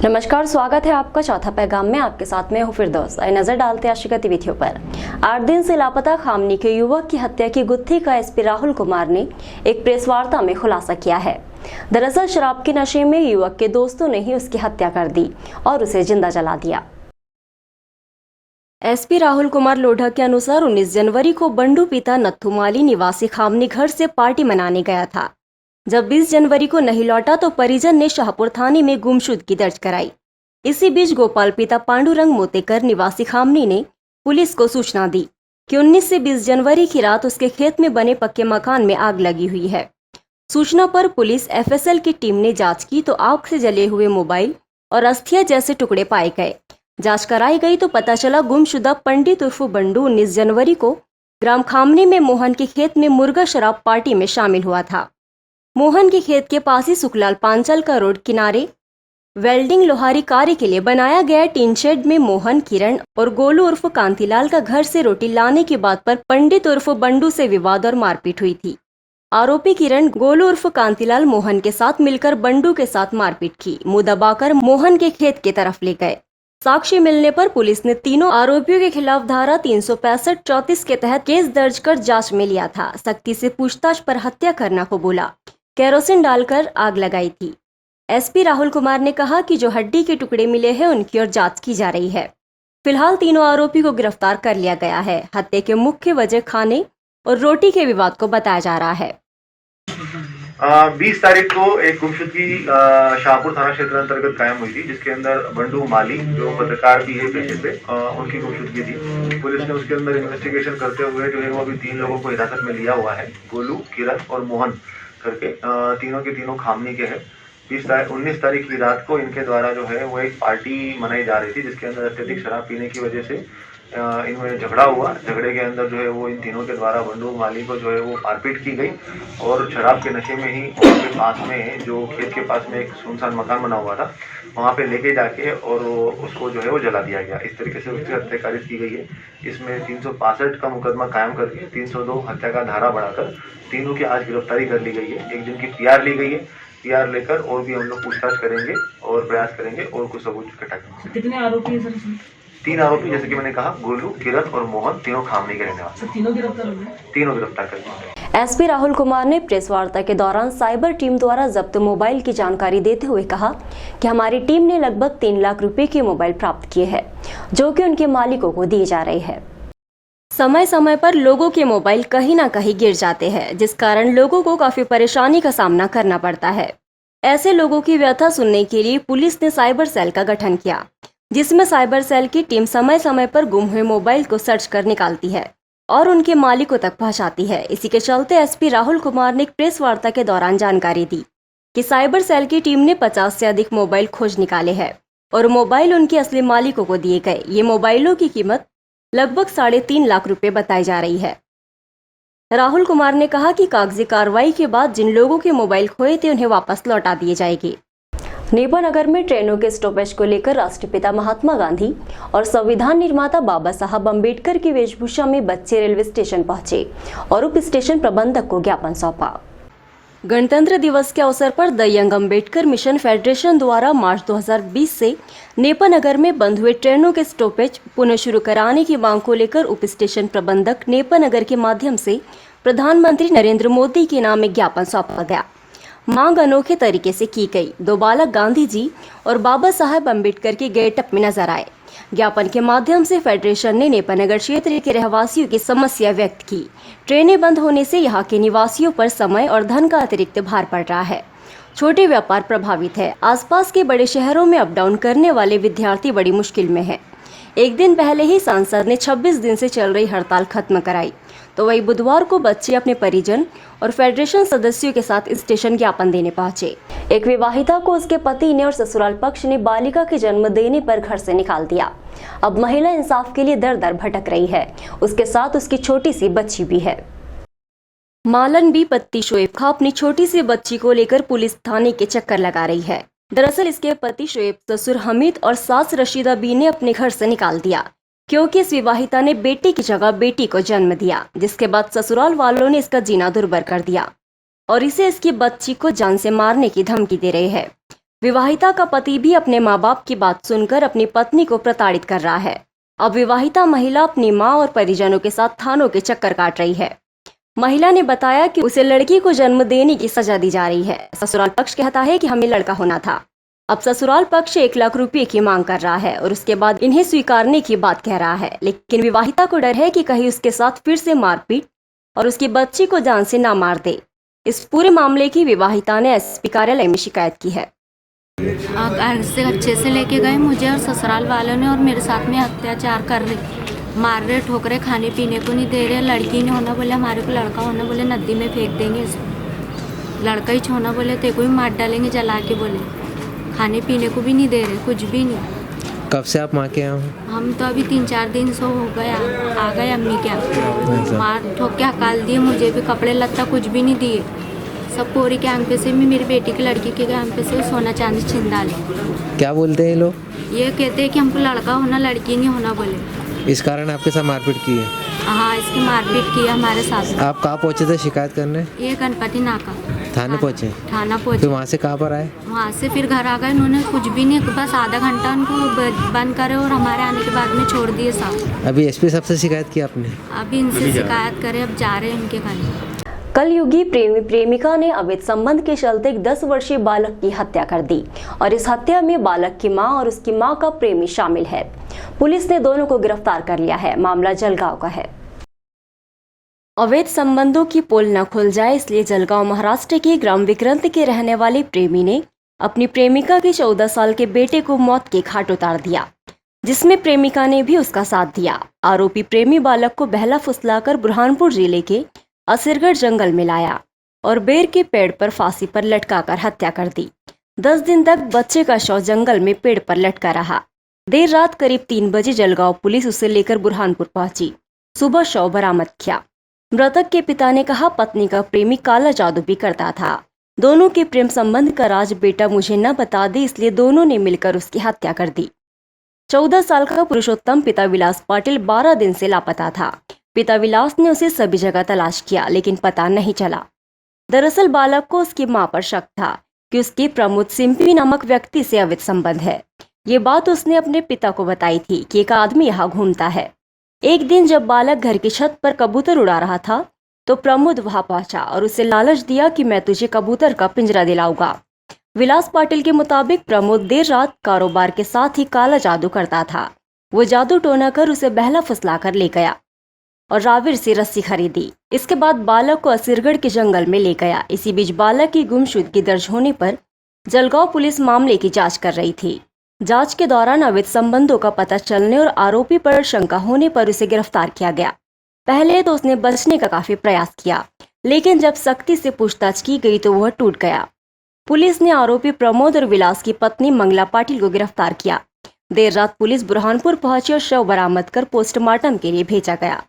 नमस्कार, स्वागत है आपका चौथा पैगाम में। आपके साथ में हूँ फिरदौस। नजर डालते हैं आज की गतिविधियों पर। 8 दिन से लापता खामनी के युवक की हत्या की गुत्थी का एसपी राहुल कुमार ने एक प्रेस वार्ता में खुलासा किया है। दरअसल शराब के नशे में युवक के दोस्तों ने ही उसकी हत्या कर दी और उसे जिंदा जला दिया। एसपी राहुल कुमार लोढ़ा के अनुसार 19 जनवरी को बंडू पिता नथुमाली निवासी खामनी घर से पार्टी मनाने गया था। जब 20 जनवरी को नहीं लौटा तो परिजन ने शाहपुर थाने में गुमशुदगी दर्ज कराई। इसी बीच गोपाल पिता पांडुरंग मोतेकर निवासी खामनी ने पुलिस को सूचना दी कि 19 से 20 जनवरी की रात उसके खेत में बने पक्के मकान में आग लगी हुई है। सूचना पर पुलिस एफएसएल की टीम ने जांच की तो आग से जले हुए मोबाइल और अस्थियां जैसे टुकड़े पाए गए। जांच कराई गई तो पता चला गुमशुदा पंडित उर्फ बंडू 19 जनवरी को ग्राम खामनी में मोहन के खेत में मुर्गा शराब पार्टी में शामिल हुआ था। मोहन के खेत के पास ही सुखलाल पांचल का रोड किनारे वेल्डिंग लोहारी कार्य के लिए बनाया गया टीन शेड में मोहन, किरण और गोलू उर्फ कांतिलाल का घर से रोटी लाने की बात पर पंडित उर्फ बंडू से विवाद और मारपीट हुई थी। आरोपी किरण गोलू उर्फ कांतिलाल मोहन के साथ मिलकर बंडू के साथ मारपीट की। मुंह दबाकर मोहन के खेत की तरफ ले गए। साक्ष्य मिलने पर पुलिस ने तीनों आरोपियों के खिलाफ धारा 365-34 के तहत केस दर्ज कर जांच में लिया था। सख्ती से पूछताछ पर हत्या करना को बोला, केरोसिन डालकर आग लगाई थी। एसपी राहुल कुमार ने कहा कि जो हड्डी के टुकड़े मिले हैं उनकी ओर जांच की जा रही है। फिलहाल तीनों आरोपी को गिरफ्तार कर लिया गया है। हत्या के मुख्य वजह खाने और रोटी के विवाद को बताया जा रहा है। 20 तारीख को एक गुमशुदगी शाहपुर थाना क्षेत्र अंतर्गत कायम हुई थी, जिसके अंदर बंडू माली जो पत्रकार भी है पेशे से, उनकी गुमशुदगी थी। पुलिस ने उसके अंदर इन्वेस्टिगेशन करते हुए जो है वो अभी 3 लोगों को हिरासत में लिया हुआ है। गोलू, किरण और मोहन करके तीनों के तीनों खामनी के हैं। 19 तारीख की रात को इनके द्वारा जो है वो एक पार्टी मनाई जा रही थी, जिसके अंदर अत्यधिक शराब पीने की वजह से इनमें झगड़ा हुआ। झगड़े के अंदर जो है वो इन तीनों के द्वारा बंडू माली को जो है वो मारपीट की गई और शराब के नशे में ही उनके पास में जो खेत के पास में एक सुनसान मकान बना हुआ था, वहाँ पे लेके जाके और उसको जो है वो जला दिया गया। इस तरीके से उसकी हत्या कारित की गई है। इसमें 365 का मुकदमा कायम करके 302 हत्या का धारा बढ़ाकर तीनों की आज गिरफ्तारी कर ली गई है। एक दिन की पीआर ली गई है। पीआर लेकर और भी हम लोग पूछताछ करेंगे और प्रयास करेंगे और कुछ सबूत इकट्ठा करेंगे। कितने आरोपी हैं सर? 3 आरोपी, जैसे कि मैंने कहा, गोलू, किरण और मोहन, तीनों खामनी के रहने वाले। तीनों गिरफ्तार हो गए? तीनों गिरफ्तार कर लिए। एसपी राहुल कुमार ने प्रेस वार्ता के दौरान साइबर टीम द्वारा जब्त मोबाइल की जानकारी देते हुए कहा कि हमारी टीम ने लगभग 3 लाख रुपए के मोबाइल प्राप्त किए हैं, जो कि उनके मालिकों को दिए जा रहे हैं। समय समय पर लोगों के मोबाइल कहीं ना कहीं गिर जाते हैं, जिस कारण लोगों को काफी परेशानी का सामना करना पड़ता है। ऐसे लोगों की व्यथा सुनने के लिए पुलिस ने साइबर सेल का गठन किया, जिसमें साइबर सेल की टीम समय समय पर गुम हुए मोबाइल को सर्च कर निकालती है और उनके मालिकों तक पहुंचाती है। इसी के चलते एसपी राहुल कुमार ने एक प्रेस वार्ता के दौरान जानकारी दी कि साइबर सेल की टीम ने 50 से अधिक मोबाइल खोज निकाले हैं और मोबाइल उनके असली मालिकों को दिए गए। ये मोबाइलों की कीमत लगभग 3.5 लाख रुपए बताई जा रही है। राहुल कुमार ने कहा कि कागजी कार्रवाई के बाद जिन लोगों के मोबाइल खोए थे उन्हें वापस लौटा दिए जाएंगे। नेपानगर में ट्रेनों के स्टॉपेज को लेकर राष्ट्रपिता महात्मा गांधी और संविधान निर्माता बाबा साहब अम्बेडकर की वेशभूषा में बच्चे रेलवे स्टेशन पहुंचे और उप स्टेशन प्रबंधक को ज्ञापन सौंपा। गणतंत्र दिवस के अवसर पर the young Ambedkar mission federation द्वारा मार्च 2020 से नेपानगर में बंद हुए ट्रेनों के स्टॉपेज पुनः शुरू कराने की मांग को लेकर उप स्टेशन प्रबंधक नेपानगर के माध्यम से प्रधानमंत्री नरेंद्र मोदी के नाम एक ज्ञापन सौंपा गया। मांग अनोखे तरीके से की गई। 2 बालक गांधी जी और बाबा साहब अम्बेडकर के गेटअप में नजर आए। ज्ञापन के माध्यम से फेडरेशन ने नेपानगर क्षेत्र के रहवासियों की समस्या व्यक्त की। ट्रेनें बंद होने से यहाँ के निवासियों पर समय और धन का अतिरिक्त भार पड़ रहा है। छोटे व्यापार प्रभावित है। आसपास के बड़े शहरों में अप डाउन करने वाले विद्यार्थी बड़ी मुश्किल में है। एक दिन पहले ही सांसद ने 26 दिन से चल रही हड़ताल खत्म कराई, तो वही बुधवार को बच्चे अपने परिजन और फेडरेशन सदस्यों के साथ स्टेशन ज्ञापन देने पहुंचे। एक विवाहिता को उसके पति ने और ससुराल पक्ष ने बालिका के जन्म देने पर घर से निकाल दिया। अब महिला इंसाफ के लिए दर दर भटक रही है। उसके साथ उसकी छोटी सी बच्ची भी है। मालन बी पति शोएब खां अपनी छोटी सी बच्ची को लेकर पुलिस थाने के चक्कर लगा रही है। दरअसल इसके पति शोएब, ससुर हमीद और सास रशीदा बी ने अपने घर से निकाल दिया, क्योंकि इस विवाहिता ने बेटी की जगह बेटी को जन्म दिया, जिसके बाद ससुराल वालों ने इसका जीना दुर्भर कर दिया और इसे इसकी बच्ची को जान से मारने की धमकी दे रहे हैं। विवाहिता का पति भी अपने माँ बाप की बात सुनकर अपनी पत्नी को प्रताड़ित कर रहा है। अब विवाहिता महिला अपनी मां और परिजनों के साथ थानों के चक्कर काट रही है। महिला ने बताया कि उसे लड़की को जन्म देने की सजा दी जा रही है। ससुराल पक्ष कहता है कि हमें लड़का होना था। अब ससुराल पक्ष 1 लाख रुपए की मांग कर रहा है और उसके बाद इन्हें स्वीकारने की बात कह रहा है। लेकिन विवाहिता को डर है कि कहीं उसके साथ फिर से मारपीट और उसकी बच्ची को जान से ना मार दे। इस पूरे मामले की विवाहिता ने एसपी कार्यालय में शिकायत की है। घर से अच्छे से लेके गए मुझे और ससुराल वालों ने और मेरे साथ में अत्याचार कर रहे, मार रहे, ठोकरे, खाने पीने को नहीं दे रहे। लड़की नहीं होना बोले, हमारे को लड़का होना बोले, नदी में फेंक देंगे इसको। लड़का ही छोना बोले, तेरे को भी मार डालेंगे जला के बोले। खाने पीने को भी नहीं दे रहे, कुछ भी नहीं। कब से आप माँ के यहाँ हो? हम तो अभी 3-4 दिन से हो गया आ गए अम्मी के यहाँ। मार ठोक के हकाल दिए, मुझे भी कपड़े लत्ता कुछ भी नहीं दिए। सब पोरी के आंख पे से भी, मेरी बेटी की लड़की के आंख पे से सोना चांदी छीन डाले। क्या बोलते हैं ये लोग? ये कहते हैं कि हमको लड़का होना, लड़की नहीं होना बोले। इस कारण आपके साथ मारपीट की है? हाँ, इसकी मारपीट की है हमारे साथ। आप कहाँ पहुँचे थे शिकायत करने? ये गणपति नाका थाने पहुँचे? थाना फिर पहुँचे। वहाँ से कहाँ पर आए? वहाँ से फिर घर आ गए। उन्होंने कुछ भी नहीं, बस आधा घंटा उनको बंद करे और हमारे आने के बाद में छोड़ दिए साहब। अभी एसपी साहब से शिकायत की आपने? अभी इनसे शिकायत करे, अब जा रहे हैं इनके घर। कलयुगी प्रेमी प्रेमिका ने अवैध संबंध के चलते एक 10 वर्षीय बालक की हत्या कर दी और इस हत्या में बालक की मां और उसकी मां का प्रेमी शामिल है। पुलिस ने दोनों को गिरफ्तार कर लिया है। मामला जलगांव का है। अवैध संबंधों की पोल न खुल जाए इसलिए जलगांव महाराष्ट्र के ग्राम विक्रांत के रहने वाले प्रेमी ने अपनी प्रेमिका के 14 साल के बेटे को मौत के घाट उतार दिया, जिसमें प्रेमिका ने भी उसका साथ दिया। आरोपी प्रेमी बालक को बहला फुसलाकर बुरहानपुर जिले के असरगढ़ जंगल में लाया और बेर के पेड़ पर फांसी पर लटकाकर हत्या कर दी। 10 दिन तक बच्चे का शव जंगल में पेड़ पर लटका रहा। देर रात करीब 3 बजे जलगांव पुलिस उसे लेकर बुरहानपुर पहुंची। सुबह शव बरामद किया। मृतक के पिता ने कहा, पत्नी का प्रेमी काला जादू भी करता था। दोनों के प्रेम संबंध का राज बेटा मुझे न बता दे, इसलिए दोनों ने मिलकर उसकी हत्या कर दी। 14 साल का पुरुषोत्तम पिता विलास पाटिल 12 दिन से लापता था। पिता विलास ने उसे सभी जगह तलाश किया लेकिन पता नहीं चला। दरअसल बालक को उसकी मां पर शक था कि उसके प्रमोद सिंपी नामक व्यक्ति से अवैध संबंध है। ये बात उसने अपने पिता को बताई थी कि एक आदमी यहाँ घूमता है। एक दिन जब बालक घर की छत पर कबूतर उड़ा रहा था तो प्रमोद वहां पहुंचा और उसे लालच दिया कि मैं तुझे कबूतर का पिंजरा दिलाऊंगा। विलास पाटिल के मुताबिक प्रमोद देर रात कारोबार के साथ ही काला जादू करता था। वो जादू टोना कर उसे बहला फुसला कर ले गया और राविर से रस्सी खरीदी। इसके बाद बालक को असरगढ़ के जंगल में ले गया। इसी बीच बालक की गुमशुदगी दर्ज होने पर जलगांव पुलिस मामले की जांच कर रही थी। जांच के दौरान अवैध संबंधों का पता चलने और आरोपी पर शंका होने पर उसे गिरफ्तार किया गया। पहले तो उसने बचने का काफी प्रयास किया, लेकिन जब सख्ती से पूछताछ की गई तो वह टूट गया। पुलिस ने आरोपी प्रमोद और विलास की पत्नी मंगला पाटिल को गिरफ्तार किया। देर रात पुलिस बुरहानपुर पहुंची और शव बरामद कर पोस्टमार्टम के लिए भेजा गया।